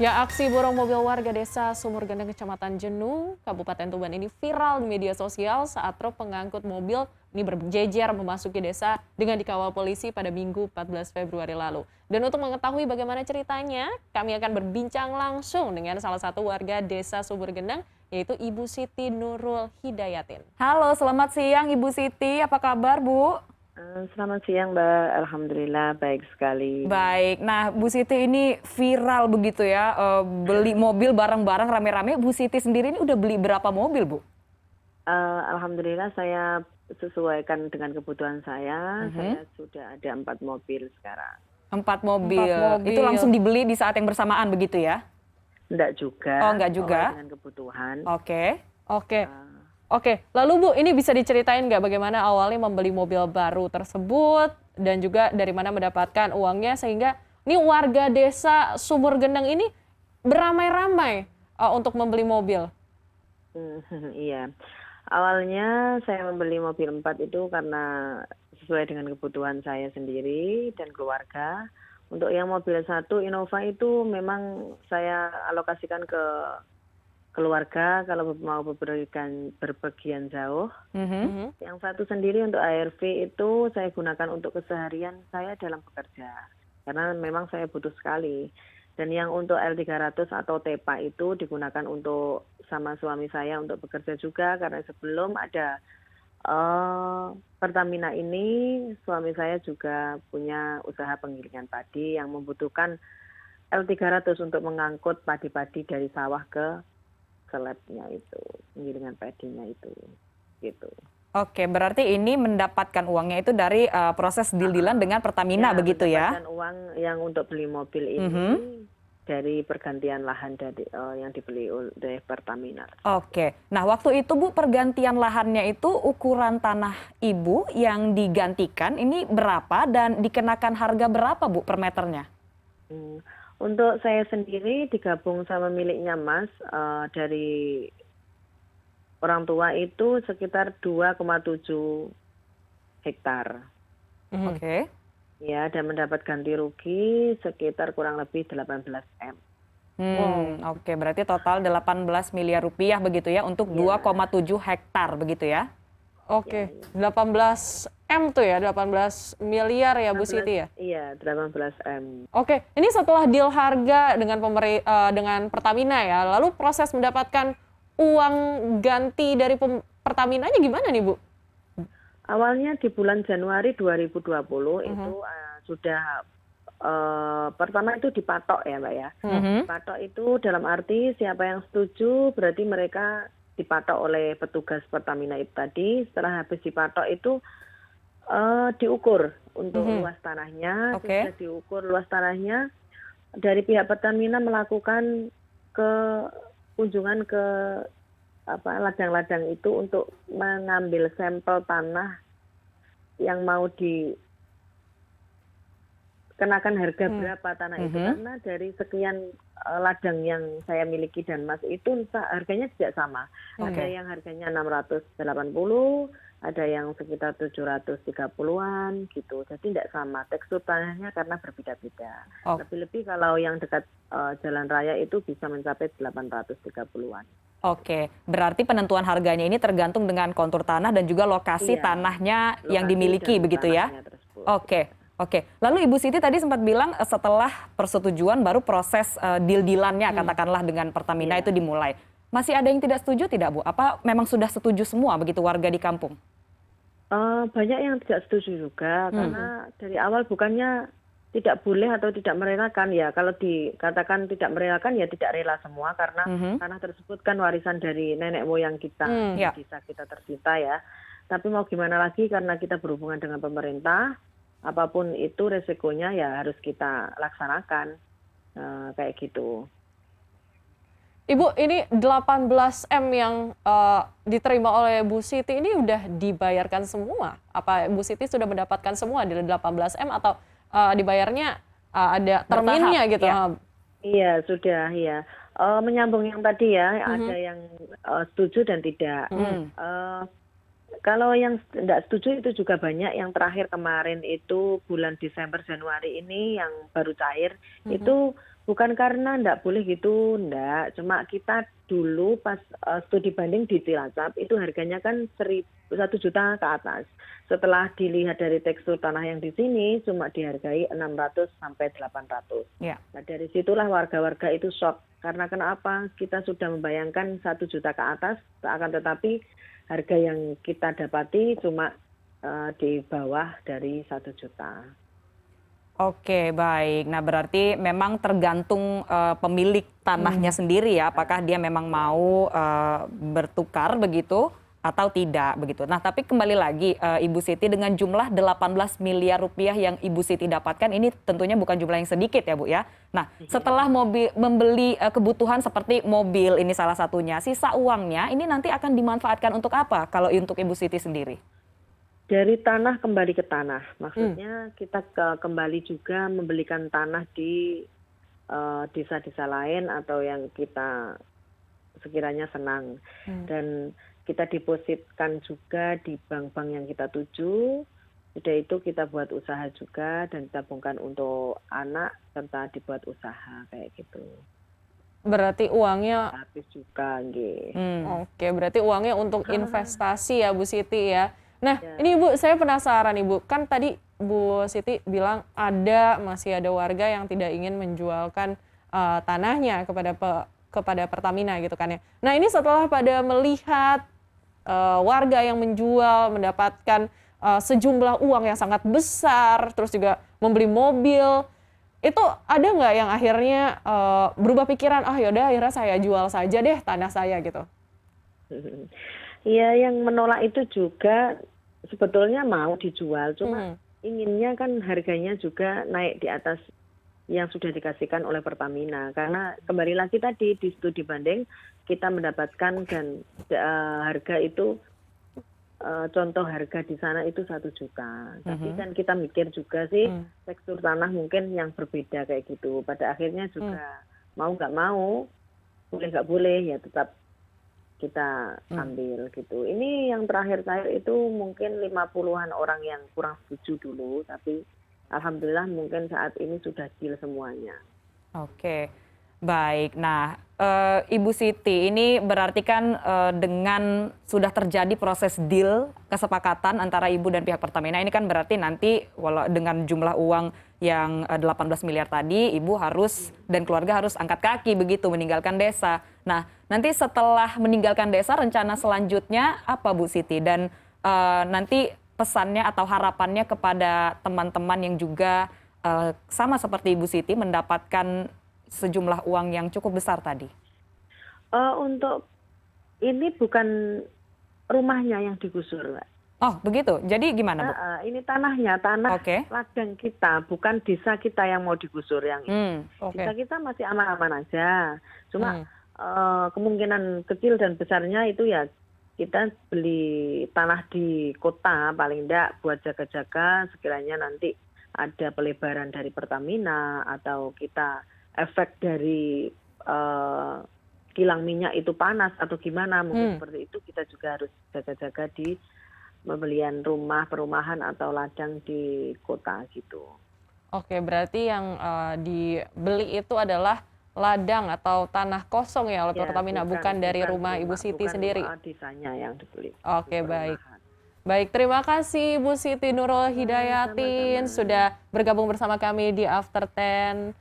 Ya, aksi borong mobil warga desa Sumur Gendeng, Kecamatan Jenuh, Kabupaten Tuban ini viral di media sosial saat truk pengangkut mobil ini berjejer memasuki desa dengan dikawal polisi pada Minggu 14 Februari lalu. Dan untuk mengetahui bagaimana ceritanya, kami akan berbincang langsung dengan salah satu warga desa Sumur Gendeng, yaitu Ibu Siti Nurul Hidayatin. Halo, selamat siang Ibu Siti. Apa kabar, Bu? Selamat siang, Mbak. Alhamdulillah baik sekali. Baik. Nah, Bu Siti ini viral begitu ya, beli mobil bareng-bareng rame-rame. Bu Siti sendiri ini udah beli berapa mobil, Bu? Alhamdulillah saya sesuaikan dengan kebutuhan saya. Mhm. Saya sudah ada 4 mobil sekarang. 4 mobil. 4 mobil. Itu langsung dibeli di saat yang bersamaan begitu ya? Enggak juga. Oh, enggak juga? Sesuai dengan kebutuhan. Oke. Oke. Oke, lalu Bu, ini bisa diceritain nggak bagaimana awalnya membeli mobil baru tersebut dan juga dari mana mendapatkan uangnya sehingga ini warga desa Sumur Gendeng ini beramai-ramai untuk membeli mobil. Iya. Awalnya saya membeli mobil 4 itu karena sesuai dengan kebutuhan saya sendiri dan keluarga. Untuk yang mobil 1 Innova itu memang saya alokasikan ke keluarga kalau mau berpergian jauh. Mhm. Yang satu sendiri untuk ARV itu saya gunakan untuk keseharian saya dalam bekerja. Karena memang saya butuh sekali. Dan yang untuk L300 atau TEPA itu digunakan untuk sama suami saya untuk bekerja juga. Karena sebelum ada Pertamina ini, suami saya juga punya usaha penggilingan padi yang membutuhkan L300 untuk mengangkut padi-padi dari sawah ke labnya itu, penggilingan padinya itu, gitu. Oke, berarti ini mendapatkan uangnya itu dari proses deal-dealan dengan Pertamina begitu ya? Mendapatkan uang yang untuk beli mobil ini dari pergantian lahan dari yang dibeli oleh Pertamina. Oke. Nah, waktu itu Bu, pergantian lahannya itu ukuran tanah Ibu yang digantikan ini berapa dan dikenakan harga berapa Bu per meternya? Untuk saya sendiri digabung sama miliknya Mas dari orang tua itu sekitar 2,7 hektar. Oke. Ya, dan mendapat ganti rugi sekitar kurang lebih 18 M. Oke, berarti total 18 miliar rupiah begitu ya untuk 2,7 hektar begitu ya? Oke, 18 M tuh ya, 18 miliar ya Bu Siti ya? Iya, 18 M. Oke, ini setelah deal harga dengan Pertamina ya, lalu proses mendapatkan uang ganti dari Pertaminanya gimana nih Bu? Awalnya di bulan Januari 2020 itu sudah pertama itu dipatok ya Mbak ya. Dipatok itu dalam arti siapa yang setuju berarti mereka dipatok oleh petugas Pertamina itu tadi. Setelah habis dipatok itu diukur untuk luas tanahnya. Sudah diukur luas tanahnya, dari pihak Pertamina melakukan kunjungan ke ladang-ladang itu untuk mengambil sampel tanah yang mau dikenakan harga berapa tanah itu, karena dari sekian ladang yang saya miliki dan Mas itu harganya tidak sama. Ada yang harganya 680, ada yang sekitar 730-an gitu. Jadi tidak sama tekstur tanahnya karena berbeda-beda. Lebih-lebih kalau yang dekat jalan raya itu bisa mencapai 830-an. Oke, berarti penentuan harganya ini tergantung dengan kontur tanah dan juga lokasi tanahnya yang dimiliki begitu ya? Oke. Lalu Ibu Siti tadi sempat bilang setelah persetujuan baru proses deal-dealannya katakanlah dengan Pertamina itu dimulai. Masih ada yang tidak setuju tidak Bu? Apa memang sudah setuju semua begitu warga di kampung? Banyak yang tidak setuju juga karena dari awal bukannya tidak boleh atau tidak merelakan ya. Kalau dikatakan tidak merelakan ya tidak rela semua karena tanah tersebut kan warisan dari nenek moyang kita, bisa kita tersita ya. Tapi mau gimana lagi karena kita berhubungan dengan pemerintah, apapun itu resikonya ya harus kita laksanakan kayak gitu. Ibu, ini 18 M yang diterima oleh Bu Siti ini udah dibayarkan semua? Apa Bu Siti sudah mendapatkan semua dari 18 M atau dibayarnya ada terminnya gitu? Ya. Iya, sudah ya. Menyambung yang tadi ya, ada yang setuju dan tidak. Kalau yang tidak setuju itu juga banyak. Yang terakhir kemarin itu bulan Desember Januari ini yang baru cair itu Bukan karena ndak boleh gitu, ndak. Cuma kita dulu pas studi banding di Cilacap itu harganya kan 1 juta ke atas. Setelah dilihat dari tekstur tanah yang di sini cuma dihargai 600 sampai 800. Ya. Nah dari situlah warga-warga itu shock. Karena kenapa? Kita sudah membayangkan 1 juta ke atas, akan tetapi harga yang kita dapati cuma di bawah dari 1 juta. Oke, baik. Nah, berarti memang tergantung pemilik tanahnya sendiri ya, apakah dia memang mau bertukar begitu atau tidak begitu. Nah, tapi kembali lagi Ibu Siti, dengan jumlah 18 miliar rupiah yang Ibu Siti dapatkan ini tentunya bukan jumlah yang sedikit ya Bu ya. Nah, setelah membeli kebutuhan seperti mobil ini salah satunya, sisa uangnya ini nanti akan dimanfaatkan untuk apa kalau untuk Ibu Siti sendiri? Dari tanah kembali ke tanah, maksudnya kita kembali juga membelikan tanah di desa-desa lain atau yang kita sekiranya senang. Dan kita depositkan juga di bank-bank yang kita tuju. Sudah itu kita buat usaha juga dan tabungkan untuk anak serta dibuat usaha kayak gitu. Berarti uangnya Habis juga, nggih. Oke, berarti uangnya untuk investasi ya Bu Siti ya. Nah, Ya. ini Ibu, saya penasaran Ibu. Kan tadi Bu Siti bilang masih ada warga yang tidak ingin menjualkan tanahnya kepada Pertamina gitu kan ya. Nah, ini setelah pada melihat warga yang menjual mendapatkan sejumlah uang yang sangat besar, terus juga membeli mobil, itu ada nggak yang akhirnya berubah pikiran, yaudah akhirnya saya jual saja deh tanah saya gitu? Iya, yang menolak itu juga sebetulnya mau dijual, cuma inginnya kan harganya juga naik di atas yang sudah dikasihkan oleh Pertamina. Karena kembali lagi tadi di studi banding kita mendapatkan dan harga itu contoh harga di sana itu 1 juta. Tapi kan kita mikir juga sih tekstur tanah mungkin yang berbeda kayak gitu. Pada akhirnya juga mau nggak mau, boleh nggak boleh ya tetap kita ambil gitu. Ini yang terakhir itu mungkin 50-an orang yang kurang setuju dulu, tapi alhamdulillah mungkin saat ini sudah deal semuanya. Oke, baik. Nah, Ibu Siti, ini berarti kan dengan sudah terjadi proses deal kesepakatan antara Ibu dan pihak Pertamina, ini kan berarti nanti walau dengan jumlah uang yang 18 miliar tadi, Ibu harus dan keluarga harus angkat kaki begitu meninggalkan desa. Nah, nanti setelah meninggalkan desa, rencana selanjutnya apa Bu Siti? Dan nanti pesannya atau harapannya kepada teman-teman yang juga sama seperti Ibu Siti mendapatkan sejumlah uang yang cukup besar tadi. Untuk ini bukan rumahnya yang digusur, Mbak. Oh begitu, jadi gimana Bu? Ini tanah Oke. ladang kita, bukan desa kita yang mau digusur yang ini. Oke. Desa kita masih aman-aman aja. Cuma kemungkinan kecil dan besarnya itu ya kita beli tanah di kota paling enggak buat jaga-jaga sekiranya nanti ada pelebaran dari Pertamina atau kita efek dari kilang minyak itu panas atau gimana mungkin seperti itu, kita juga harus jaga-jaga di pembelian perumahan atau ladang di kota gitu. Oke, berarti yang dibeli itu adalah ladang atau tanah kosong ya oleh Pertamina, bukan dari rumah Ibu Siti sendiri. Bukan desanya yang dibeli. Oke, baik. Baik, terima kasih Bu Siti Nurul Hidayatin sudah bergabung bersama kami di After 10.